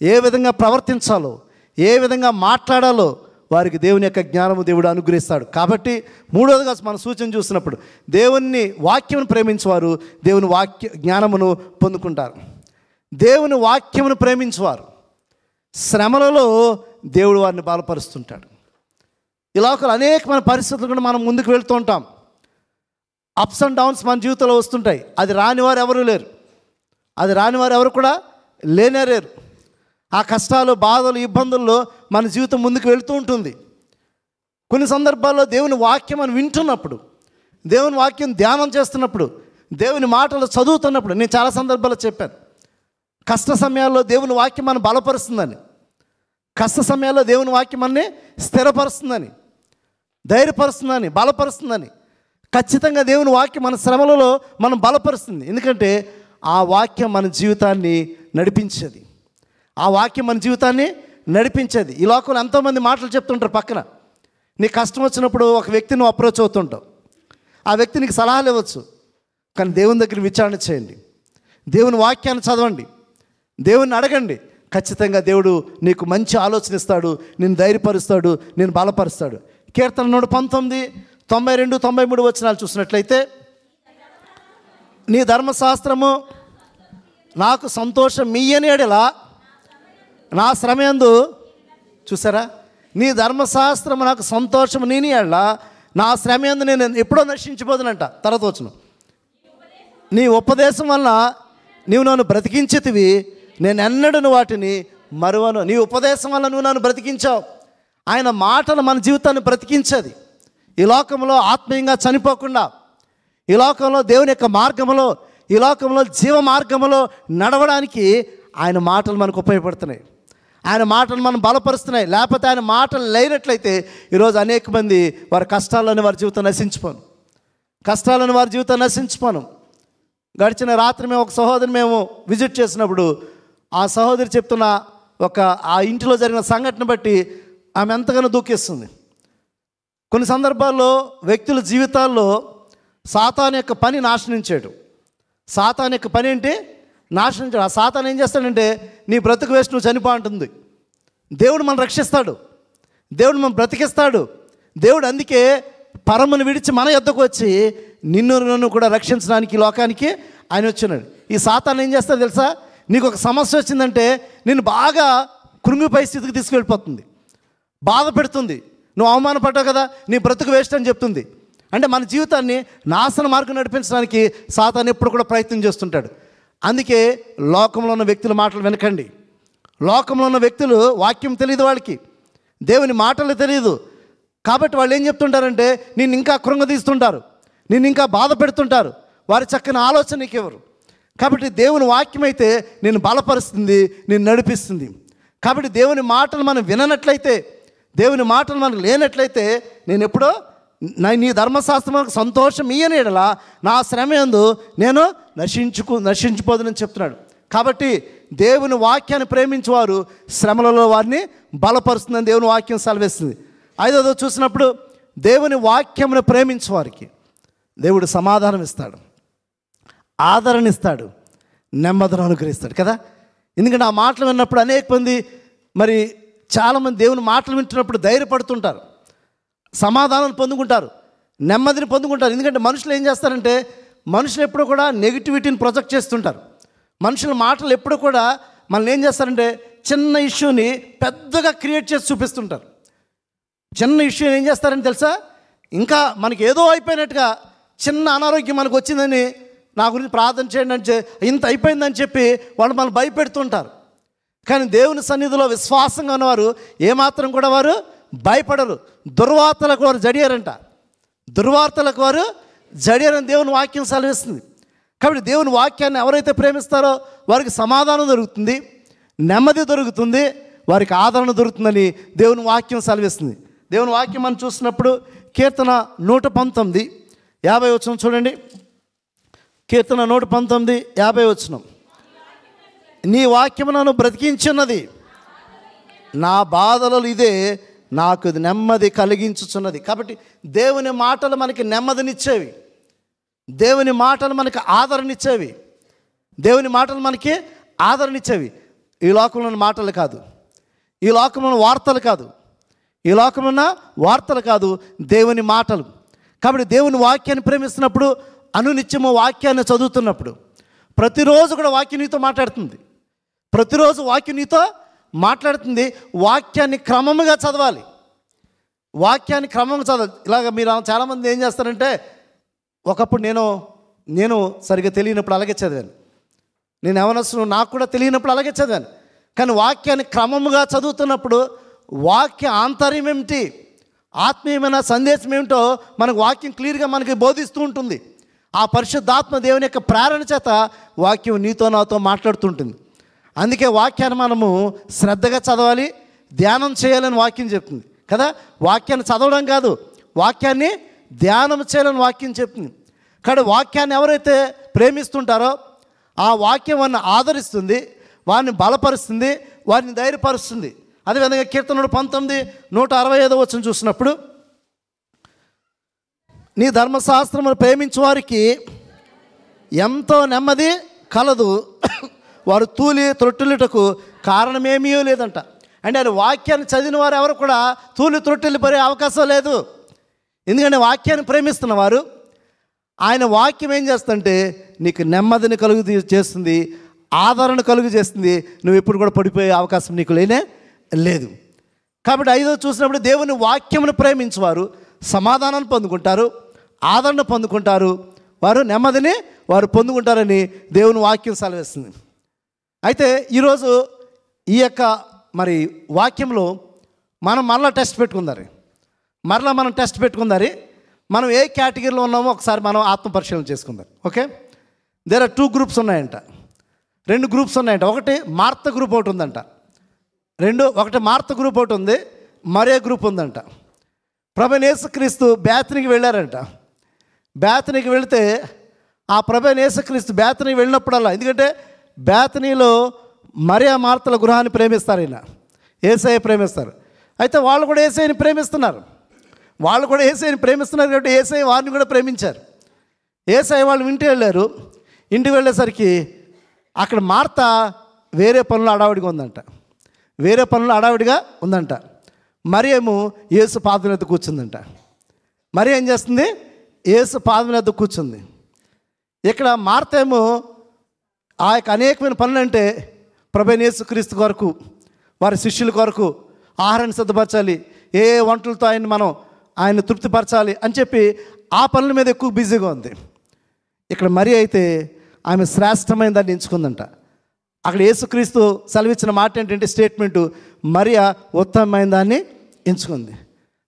ఏ విధంగా ప్రవర్తించాలో, ఏ విధంగా మాట్లాడాలో వారికి దేవుని యొక్క జ్ఞానము దేవుడు అనుగ్రహిస్తాడు. కాబట్టి మూడవదిగా మన సూచన చూసినప్పుడు దేవుని వాక్యమును ప్రేమించేవారు దేవుని జ్ఞానమును పొందుకుంటారు. దేవుని వాక్యమును ప్రేమించేవారు శ్రమలలో దేవుడు వారిని బలపరుస్తుంటాడు. ఈ లోకంలో అనేకమైన పరిస్థితులు కూడా మనం ముందుకు వెళ్తూ ఉంటాం. అప్స్ అండ్ డౌన్స్ మన జీవితంలో వస్తుంటాయి. అది రానివారు ఎవరు లేరు, అది రానివారు ఎవరు కూడా లేనేలేరు. ఆ కష్టాలు, బాధలు, ఇబ్బందుల్లో మన జీవితం ముందుకు వెళుతూ ఉంటుంది. కొన్ని సందర్భాల్లో దేవుని వాక్యం మనం వింటున్నప్పుడు, దేవుని వాక్యం ధ్యానం చేస్తున్నప్పుడు, దేవుని మాటలు చదువుతున్నప్పుడు, నేను చాలా సందర్భాల్లో చెప్పాను, కష్ట సమయాల్లో దేవుని వాక్యం మనం బలపరుస్తుందని, కష్ట సమయాల్లో దేవుని వాక్యం మనని స్థిరపరుస్తుందని, ధైర్యపరుస్తుందని, బలపరుస్తుందని. ఖచ్చితంగా దేవుని వాక్యం మన శ్రమలలో మనం బలపరుస్తుంది. ఎందుకంటే ఆ వాక్యం మన జీవితాన్ని నడిపించేది. ఆ వాక్యం మన జీవితాన్ని నడిపించేది. ఈ లోకంలో ఎంతోమంది మాటలు చెప్తుంటారు పక్కన. నీ కష్టం వచ్చినప్పుడు ఒక వ్యక్తిని నువ్వు అప్రోచ్ అవుతుంటావు, ఆ వ్యక్తి నీకు సలహాలు ఇవ్వచ్చు. కానీ దేవుని దగ్గర విచారణ చేయండి, దేవుని వాక్యాన్ని చదవండి, దేవుని అడగండి. ఖచ్చితంగా దేవుడు నీకు మంచి ఆలోచన ఇస్తాడు, నేను ధైర్యపరుస్తాడు, నేను బలపరుస్తాడు. కీర్తన 119, 92, 93 వచనాలు చూసినట్లయితే, నీ ధర్మశాస్త్రము నాకు సంతోషం మీయని ఎడలా నా శ్రమయందు, చూసారా, నీ ధర్మశాస్త్రము నాకు సంతోషము నీని ఎడలా నా శ్రమయందు నేను ఎప్పుడో నశించిపోదునంట. తర్వాత వచనం, నీ ఉపదేశం వలన నీవు నన్ను బ్రతికించితివి, నేను ఎన్నడూ వాటిని మరువను. నీ ఉపదేశం వల్ల నువ్వు నన్ను బ్రతికించావు. ఆయన మాటలు మన జీవితాన్ని బ్రతికించేది. ఈ లోకంలో ఆత్మీయంగా చనిపోకుండా, ఈ లోకంలో దేవుని యొక్క మార్గంలో, ఈ లోకంలో జీవ మార్గంలో నడవడానికి ఆయన మాటలు మనకు ఉపయోగపడుతున్నాయి. ఆయన మాటలు మనం బలపరుస్తున్నాయి. లేకపోతే ఆయన మాటలు లేనట్లయితే ఈరోజు అనేక మంది వారి కష్టాల్లోని వారి జీవితం నశించిపోను, కష్టాలను వారి జీవితం నశించిపోను. గడిచిన రాత్రి మేము ఒక సహోదరిని మేము విజిట్ చేసినప్పుడు ఆ సహోదరి చెప్తున్న ఆ ఇంటిలో జరిగిన సంఘటన బట్టి ఆమె ఎంతగానో దుఃఖిస్తుంది. కొన్ని సందర్భాల్లో వ్యక్తుల జీవితాల్లో సాతాను యొక్క పని నాశనం చేయడం. సాతాను యొక్క పని ఏంటి? నాశనం చేయడం. ఆ సాతాను ఏం చేస్తాడంటే, నీ బ్రతుకు వేసి నువ్వు చనిపో అంటుంది. దేవుడు మనం రక్షిస్తాడు, దేవుడు మనం బ్రతికిస్తాడు. దేవుడు అందుకే పరమును విడిచి మన యొద్దకు వచ్చి నిన్ను కూడా రక్షించడానికి ఈ లోకానికి ఆయన వచ్చినాడు. ఈ సాతాను ఏం చేస్తాడు తెలుసా? నీకు ఒక సమస్య వచ్చిందంటే నిన్ను బాగా కృంగిపోయే స్థితికి తీసుకెళ్ళిపోతుంది, బాధ పెడుతుంది. నువ్వు అవమానపడ్డావు కదా, నీ బ్రతుకు వేస్ట్ అని చెప్తుంది. అంటే మన జీవితాన్ని నాశన మార్గం నడిపించడానికి సాతాను ఎప్పుడు కూడా ప్రయత్నం చేస్తుంటాడు. అందుకే లోకంలో ఉన్న వ్యక్తుల మాటలు వినకండి. లోకంలో ఉన్న వ్యక్తులు వాక్యం తెలియదు, వాళ్ళకి దేవుని మాటలు తెలియదు. కాబట్టి వాళ్ళు ఏం చెప్తుంటారంటే నిన్ను ఇంకా కృంగదీస్తుంటారు, నిన్ను ఇంకా బాధ పెడుతుంటారు. వారి చక్కని ఆలోచన నీకు ఎవరు? కాబట్టి దేవుని వాక్యం అయితే నేను బలపరుస్తుంది, నేను నడిపిస్తుంది. కాబట్టి దేవుని మాటలు మనం విననట్లయితే, దేవుని మాటలు మనకు లేనట్లయితే, నేను ఎప్పుడో నీ ధర్మశాస్త్రం మనకు సంతోషం ఇయ్యని ఎడలా నా శ్రమయందు నేను నశించిపోదునని చెప్తున్నాడు. కాబట్టి దేవుని వాక్యాన్ని ప్రేమించేవారు శ్రమలలో వారిని బలపరుస్తుందని దేవుని వాక్యం సెలవిస్తుంది. ఐదోదో చూసినప్పుడు దేవుని వాక్యమును ప్రేమించేవారికి దేవుడు సమాధానం ఇస్తాడు, ఆదరణ ఇస్తాడు, నెమ్మదిని అనుగ్రహిస్తాడు కదా. ఎందుకంటే ఆ మాటలు విన్నప్పుడు అనేక మంది, మరి చాలామంది దేవుని మాటలు వింటున్నప్పుడు ధైర్యపడుతుంటారు, సమాధానం పొందుకుంటారు, నెమ్మదిని పొందుకుంటారు. ఎందుకంటే మనుషులు ఏం చేస్తారంటే, మనుషులు ఎప్పుడు కూడా నెగిటివిటీని ప్రొజెక్ట్ చేస్తుంటారు. మనుషుల మాటలు ఎప్పుడు కూడా మనల్ని ఏం చేస్తారంటే చిన్న ఇష్యూని పెద్దగా క్రియేట్ చేసి చూపిస్తుంటారు. చిన్న ఇష్యూ ఏం చేస్తారని తెలుసా? ఇంకా మనకి ఏదో అయిపోయినట్టుగా, చిన్న అనారోగ్యం మనకు వచ్చిందని నా గురించి ప్రార్థన చేయండి అని ఇంత అయిపోయిందని చెప్పి వాళ్ళు మనల్ని భయపెడుతుంటారు. కానీ దేవుని సన్నిధిలో విశ్వాసంగా ఉన్నవారు ఏమాత్రం కూడా వారు భయపడరు. దుర్వార్తలకు వారు జడియారంట, దుర్వార్తలకు వారు జడియారని దేవుని వాక్యం సెలవిస్తుంది. కాబట్టి దేవుని వాక్యాన్ని ఎవరైతే ప్రేమిస్తారో వారికి సమాధానం దొరుకుతుంది, నెమ్మది దొరుకుతుంది, వారికి ఆదరణ దొరుకుతుందని దేవుని వాక్యం సెలవిస్తుంది. దేవుని వాక్యం మనం చూసినప్పుడు కీర్తన 119, 50 వచనం చూడండి. కీర్తన 119, 50 వచనం, నీ వాక్యము నన్ను బ్రతికించున్నది, నా బాధలలో ఇదే నాకు నెమ్మది కలిగించుచున్నది. కాబట్టి దేవుని మాటలు మనకి నెమ్మదినిచ్చేవి. దేవుని మాటలు మనకి ఆదరణిచ్చేవి. దేవుని మాటలు మనకి ఆదరణిచ్చేవి. ఈ లోకంలోని మాటలు కాదు, ఈ లోకంలో వార్తలు కాదు, ఈ లోకంలో వార్తలు కాదు, దేవుని మాటలు. కాబట్టి దేవుని వాక్యాన్ని ప్రేమిస్తున్నప్పుడు, అనునిత్యము వాక్యాన్ని చదువుతున్నప్పుడు, ప్రతిరోజు కూడా వాక్యం నీతో మాట్లాడుతుంది. ప్రతిరోజు వాక్యం నీతో మాట్లాడుతుంది. వాక్యాన్ని క్రమముగా చదవాలి. వాక్యాన్ని క్రమంగా చదవాలి. ఇలాగ మీరు చాలామంది ఏం చేస్తారంటే, ఒకప్పుడు నేను సరిగ్గా తెలియనప్పుడు అలాగే చదివాను. నేను ఎవరొస్తున్నాను నాకు కూడా తెలియనప్పుడు అలాగే చదివాను. కానీ వాక్యాన్ని క్రమముగా చదువుతున్నప్పుడు వాక్య ఆంతర్యం ఏమిటి, ఆత్మీయమైన సందేశం ఏమిటో మనకు వాక్యం క్లియర్గా మనకి బోధిస్తూ ఉంటుంది. ఆ పరిశుద్ధాత్మ దేవుని యొక్క ప్రేరణ చేత వాక్యం నీతో నాతో మాట్లాడుతుంటుంది. అందుకే వాక్యాన్ని మనము శ్రద్ధగా చదవాలి, ధ్యానం చేయాలని వాక్యం చెప్తుంది కదా. వాక్యాన్ని చదవడం కాదు, వాక్యాన్ని ధ్యానం చేయాలని వాక్యం చెప్తుంది. కాబట్టి వాక్యాన్ని ఎవరైతే ప్రేమిస్తుంటారో ఆ వాక్యం వారిని ఆదరిస్తుంది, వారిని బలపరుస్తుంది, వారిని ధైర్యపరుస్తుంది. అదేవిధంగా కీర్తనలు 19:165 చూసినప్పుడు, నీ ధర్మశాస్త్రమును ప్రేమించు వారికి ఎంతో నెమ్మది కలదు, వారు తూలి త్రొట్టిల్లుటకు కారణమేమీ లేదంట. అంటే ఆయన వాక్యాన్ని చదివిన వారు ఎవరు కూడా తూలి త్రొట్టిల్లిపోయే అవకాశం లేదు. ఎందుకంటే వాక్యాన్ని ప్రేమిస్తున్న వారు, ఆయన వాక్యం ఏం చేస్తుందంటే నీకు నెమ్మదిని కలుగు చేస్తుంది, ఆదరణ కలుగు చేస్తుంది. నువ్వు ఎప్పుడు కూడా పడిపోయే అవకాశం నీకు లేనే లేదు. కాబట్టి 5వ చూసినప్పుడు దేవుని వాక్యమును ప్రేమించేవారు సమాధానాన్ని పొందుకుంటారు, ఆదరణ పొందుకుంటారు, వారు నెమ్మదిని వారు పొందుకుంటారని దేవుని వాక్యం సెలవిస్తుంది. అయితే ఈరోజు ఈ యొక్క మరి వాక్యంలో మరలా టెస్ట్ పెట్టుకుందారు. మనం టెస్ట్ పెట్టుకుందారు. మనం ఏ కేటగిరీలో ఉన్నామో ఒకసారి మనం ఆత్మపరిశీలన చేసుకుందాం. ఓకే, దేర్ ఆర్ 2 గ్రూప్స్ ఉన్నాయంట, 2 గ్రూప్స్ ఉన్నాయంట. ఒకటి మార్త గ్రూప్ ఒకటి ఉందంట, ఒకటి మార్త గ్రూప్ ఒకటి ఉంది, మరే గ్రూప్ ఉందంట. ప్రభువైన యేసుక్రీస్తు బేతనీకి వెళ్ళారంట. బేతనీకి వెళితే ఆ ప్రభువైన యేసుక్రీస్తు బేతనీకి వెళ్ళినప్పుడల్లా, ఎందుకంటే బేతనీలో మరియా మార్తల గృహాన్ని ప్రేమిస్తారు, ఈయన యేసయ్య ప్రేమిస్తారు. అయితే వాళ్ళు కూడా యేసయ్యని ప్రేమిస్తున్నారు, కాబట్టి యేసయ్య వారిని కూడా ప్రేమించారు. యేసయ్య వాళ్ళు ఇంటికి వెళ్ళారు. ఇంటికి వెళ్ళేసరికి అక్కడ మార్త వేరే పనులు అడావిడిగా ఉందంట. మరియేమో యేసు పాదం మీద కూర్చుందంట. మరి ఏం చేస్తుంది? యేసు పాదం మీద కూర్చుంది. ఇక్కడ మార్త ఏమో ఆ యొక్క అనేకమైన పనులు, అంటే ప్రభువైన యేసుక్రీస్తు కొరకు, వారి శిష్యుల కొరకు ఆహారాన్ని సిద్ధపరచాలి, ఏ వంటలతో ఆయన తృప్తిపరచాలి అని చెప్పి ఆ పనుల మీద ఎక్కువ బిజీగా ఉంది. ఇక్కడ మరి అయితే ఆమె శ్రేష్టమైన దాన్ని ఎంచుకుందంట. అక్కడ యేసుక్రీస్తు సెలవిచ్చిన మాట ఏంటంటే స్టేట్మెంటు, మరియా ఉత్తమమైన దాన్ని ఎంచుకుంది.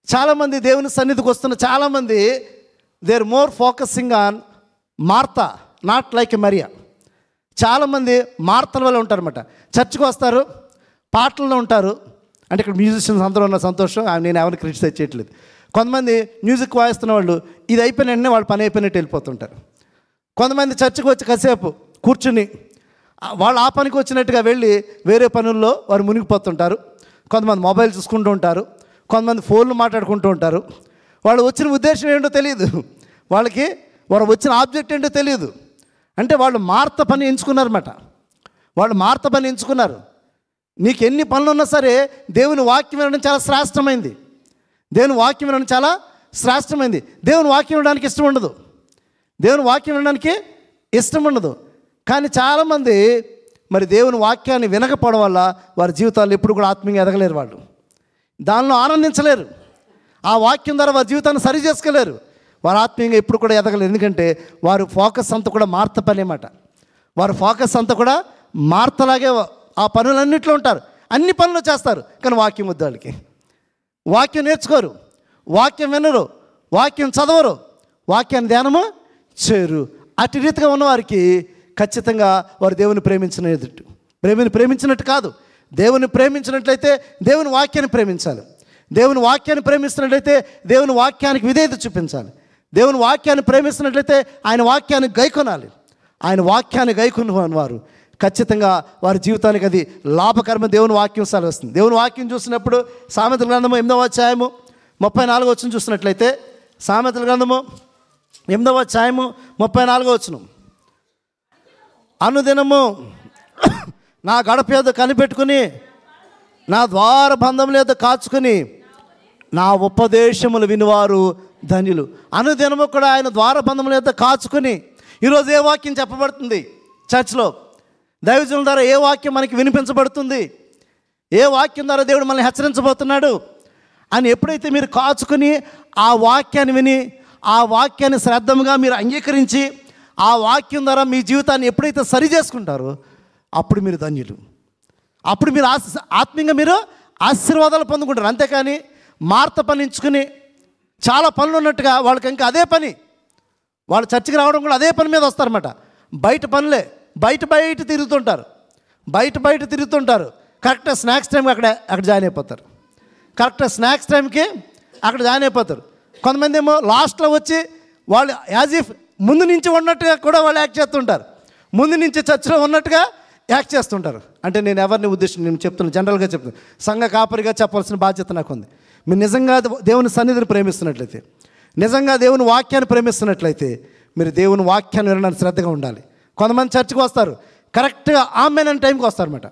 చాలామంది దేవుని సన్నిధికి వస్తున్న చాలామంది they are more focusing on Martha, not like Maria. చాలామంది మార్తల వల్ల ఉంటారన్నమాట. చర్చ్కి వస్తారు, పాటల్లో ఉంటారు. అంటే ఇక్కడ మ్యూజిషియన్స్ అందరూ ఉన్న సంతోషం, నేను ఎవరిని క్రిటిసైజ్ చేయట్లేదు. కొంతమంది మ్యూజిక్ వాయిస్తున్న వాళ్ళు ఇది అయిపోయిన వెంటనే వాళ్ళు పని అయిపోయినట్టు వెళ్ళిపోతుంటారు. కొంతమంది చర్చికి వచ్చి కాసేపు కూర్చుని వాళ్ళు ఆ పనికి వచ్చినట్టుగా వెళ్ళి వేరే పనుల్లో వారు మునిగిపోతుంటారు. కొంతమంది మొబైల్ చూసుకుంటూ ఉంటారు, కొంతమంది ఫోన్లు మాట్లాడుకుంటూ ఉంటారు. వాళ్ళు వచ్చిన ఉద్దేశం ఏంటో తెలియదు, వారు వచ్చిన ఆబ్జెక్ట్ ఏంటో తెలియదు. అంటే వాళ్ళు మార్త పని ఎంచుకున్నారన్నమాట. నీకు ఎన్ని పనులు ఉన్నా సరే దేవుని వాక్యం వినడం చాలా శ్రేష్టమైంది. దేవుని వాక్యం వినడానికి ఇష్టం ఉండదు. కానీ చాలామంది మరి దేవుని వాక్యాన్ని వినకపోవడం వల్ల వారి జీవితాల్లో ఎప్పుడు కూడా ఆత్మీయంగా ఎదగలేరు. వాళ్ళు దానిలో ఆనందించలేరు. ఆ వాక్యం ద్వారా వారి జీవితాన్ని సరి చేసుకోలేరు. వారు ఆత్మీయంగా ఎప్పుడు కూడా ఎదగలేరు. ఎందుకంటే వారు ఫోకస్ అంతా కూడా మార్త పని అన్నమాట. వారు ఫోకస్ అంతా కూడా మార్తలాగే ఆ పనులన్నింటిలో ఉంటారు, అన్ని పనులు చేస్తారు. కానీ వాక్యం వద్దు వాళ్ళకి. వాక్యం నేర్చుకోరు, వాక్యం వినరు, వాక్యం చదవరు, వాక్యాన్ని ధ్యానము చేయరు. అటు రీతిగా ఉన్నవారికి ఖచ్చితంగా వారు దేవుని ప్రేమించినట్టు కాదు. దేవుని ప్రేమించినట్లయితే దేవుని వాక్యాన్ని ప్రేమించాలి. దేవుని వాక్యాన్ని ప్రేమిస్తున్నట్లయితే దేవుని వాక్యానికి విధేయత చూపించాలి. దేవుని వాక్యాన్ని ప్రేమిస్తున్నట్లయితే ఆయన వాక్యాన్ని గైకొనాలి. ఆయన వాక్యాన్ని గైకొన్న వారు ఖచ్చితంగా వారి జీవితానికి అది లాభకరమైన దేవుని వాక్యం సెలవిస్తుంది. దేవుని వాక్యం చూసినప్పుడు సామెతల గ్రంథము 8వ అధ్యాయము 34 చూసినట్లయితే, సామెతల గ్రంథము 8వ అధ్యాయము 34వ అనుదినము నా గడప యొద్ద కనిపెట్టుకుని నా ద్వార బంధముల యొద్ద కాచుకుని నా ఉపదేశములు వినివారు ధన్యులు. అనుదినము కూడా ఆయన ద్వార బంధముల యొద్ద కాచుకుని. ఈరోజు ఏ వాక్యం చెప్పబడుతుంది చర్చ్లో? దైవజనుల ద్వారా ఏ వాక్యం మనకి వినిపించబడుతుంది? ఏ వాక్యం ద్వారా దేవుడు మనల్ని హెచ్చరించబోతున్నాడు అని ఎప్పుడైతే మీరు కాచుకుని ఆ వాక్యాన్ని విని ఆ వాక్యాన్ని శ్రద్ధగా మీరు అంగీకరించి ఆ వాక్యం ద్వారా మీ జీవితాన్ని ఎప్పుడైతే సరి చేసుకుంటారో అప్పుడు మీరు ధన్యులు. అప్పుడు మీరు ఆత్మీయంగా మీరు ఆశీర్వాదాలు పొందుకుంటారు. అంతేకాని మార్త పనించుకుని చాలా పనులు ఉన్నట్టుగా వాళ్ళకి ఇంకా అదే పని, వాళ్ళు చర్చికి రావడం కూడా అదే పని మీద వస్తారన్నమాట. బయట పనులే, బయట తిరుగుతుంటారు. కరెక్ట్గా స్నాక్స్ టైంకి అక్కడ జాయిన్ అయిపోతారు. కరెక్ట్గా స్నాక్స్ టైంకి అక్కడ జాయిన్ అయిపోతారు. కొంతమంది ఏమో లాస్ట్లో వచ్చి వాళ్ళు యాజ్ ఇఫ్ ముందు నుంచి ఉన్నట్టుగా కూడా వాళ్ళు యాక్ట్ చేస్తుంటారు. ముందు నుంచి చర్చిలో ఉన్నట్టుగా యాక్ట్ చేస్తుంటారు. అంటే నేను ఎవరిని ఉద్దేశించి నేను చెప్తున్నాను, జనరల్గా చెప్తున్నాను. సంఘ కాపరిగా చెప్పాల్సిన బాధ్యత నాకు ఉంది. మీరు నిజంగా దేవుని సన్నిధిని ప్రేమిస్తున్నట్లయితే, నిజంగా దేవుని వాక్యాన్ని ప్రేమిస్తున్నట్లయితే మీరు దేవుని వాక్యాన్ని వినడానికి శ్రద్ధగా ఉండాలి. కొంతమంది చర్చికి వస్తారు, కరెక్ట్గా ఆమెన్ అనే టైంకి వస్తారన్నమాట.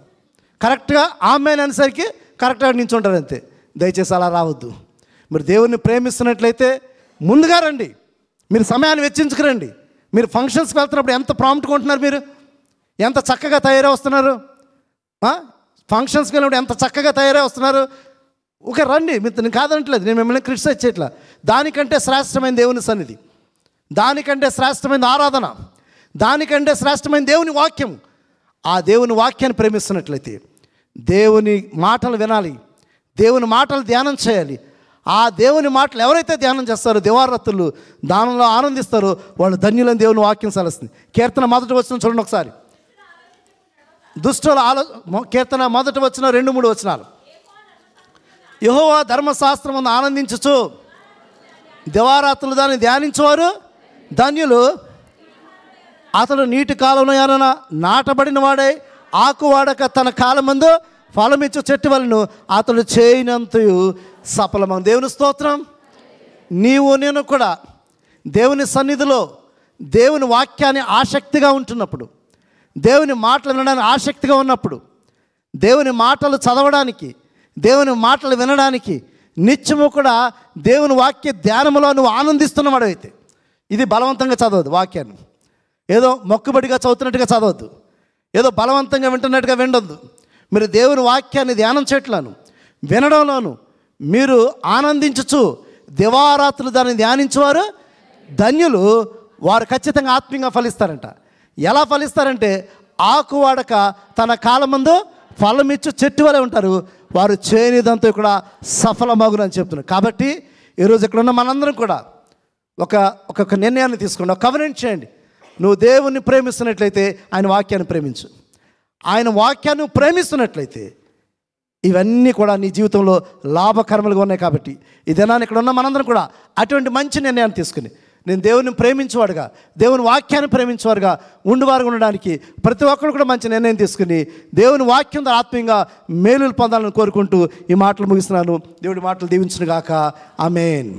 కరెక్ట్గా ఆమెన్ అనేసరికి కరెక్ట్గా నించుంటారు అంతే. దయచేసి అలా రావద్దు. మీరు దేవుణ్ణి ప్రేమిస్తున్నట్లయితే ముందుగా రండి. మీరు సమయాన్ని వెచ్చించుకురండి. మీరు ఫంక్షన్స్కి వెళ్తున్నప్పుడు ఎంత ప్రాంప్ట్గా ఉంటున్నారు, మీరు ఎంత చక్కగా తయారై వస్తున్నారు. ఫంక్షన్స్కి వెళ్ళినప్పుడు ఎంత చక్కగా తయారై వస్తున్నారు. ఓకే రండి, నేను కాదనట్లేదు, నేను మిమ్మల్ని క్రిటిసైజ్ చేయట్లా. దానికంటే శ్రేష్టమైన దేవుని సన్నిధి, దానికంటే శ్రేష్టమైన ఆరాధన, దానికంటే శ్రేష్టమైన దేవుని వాక్యం. ఆ దేవుని వాక్యాన్ని ప్రేమిస్తున్నట్లయితే దేవుని మాటలు వినాలి, దేవుని మాటలు ధ్యానం చేయాలి. ఆ దేవుని మాటలు ఎవరైతే ధ్యానం చేస్తారో, దివారాత్రులు దానంలో ఆనందిస్తారో వాళ్ళు ధన్యులని దేవుని వాక్యం సలస్తుంది. కీర్తన 1వ వచనం చూడండి ఒకసారి. దుష్టుల కీర్తన 1వ వచనం 2-3 వచనాలు. యెహోవా ధర్మశాస్త్రమును ఆనందించుచు దివారాత్రులు దాన్ని ధ్యానించువారు ధన్యులు. అతడు నీటి కాలంలో ఏమైనా నాటబడిన వాడై ఆకు వాడక తన కాలమందు ఫలమిచ్చు చెట్టు వలను అతడు చేయనంతయు సఫలమం. దేవుని స్తోత్రం. నీవు నేను కూడా దేవుని సన్నిధిలో దేవుని వాక్యాన్ని ఆసక్తిగా ఉంటున్నప్పుడు, దేవుని మాటలు వినడానికి ఆసక్తిగా ఉన్నప్పుడు, దేవుని మాటలు చదవడానికి, దేవుని మాటలు వినడానికి నిత్యము కూడా దేవుని వాక్య ధ్యానంలో నువ్వు ఆనందిస్తున్నవాడు అయితే, ఇది బలవంతంగా చదవద్దు. వాక్యాన్ని ఏదో మొక్కుబడిగా చదువుతున్నట్టుగా చదవద్దు, ఏదో బలవంతంగా వింటున్నట్టుగా వినొద్దు. మీరు దేవుని వాక్యాన్ని ధ్యానం చేయట్లను వినడంలోను మీరు ఆనందించచ్చు. దివారాత్రులు దాన్ని ధ్యానించేవారు ధన్యులు, వారు ఖచ్చితంగా ఆత్మీయంగా ఫలిస్తారంట. ఎలా ఫలిస్తారంటే ఆకు వాడక తన కాలమందు ఫలమిచ్చు చెట్టు వలె ఉంటారు, వారు చేయనిదంతా కూడా సఫలమగును అని చెప్తున్నారు. కాబట్టి ఈరోజు ఇక్కడ ఉన్న మనందరం కూడా ఒక నిర్ణయాన్ని తీసుకోండి, ఒక కవెనెంట్ చేయండి. నువ్వు దేవుణ్ణి ప్రేమిస్తున్నట్లయితే ఆయన వాక్యాన్ని ప్రేమించు. ఆయన వాక్యాన్ని ప్రేమిస్తున్నట్లయితే ఇవన్నీ కూడా నీ జీవితంలో లాభకరములుగా ఉన్నాయి. కాబట్టి ఈ దినాన్ని ఇక్కడ ఉన్న మనందరం కూడా అటువంటి మంచి నిర్ణయాన్ని తీసుకుని నేను దేవుని ప్రేమించేవాడుగా, దేవుని వాక్యాన్ని ప్రేమించేవారుగా ఉండువారుగా ఉండడానికి ప్రతి ఒక్కరు కూడా మంచి నిర్ణయం తీసుకుని దేవుని వాక్యం ద్వారా ఆత్మీయంగా మేలులు పొందాలని కోరుకుంటూ ఈ మాటలు ముగిస్తున్నాను. దేవుడి మాటలు దీవించును గాక. ఆమేన్.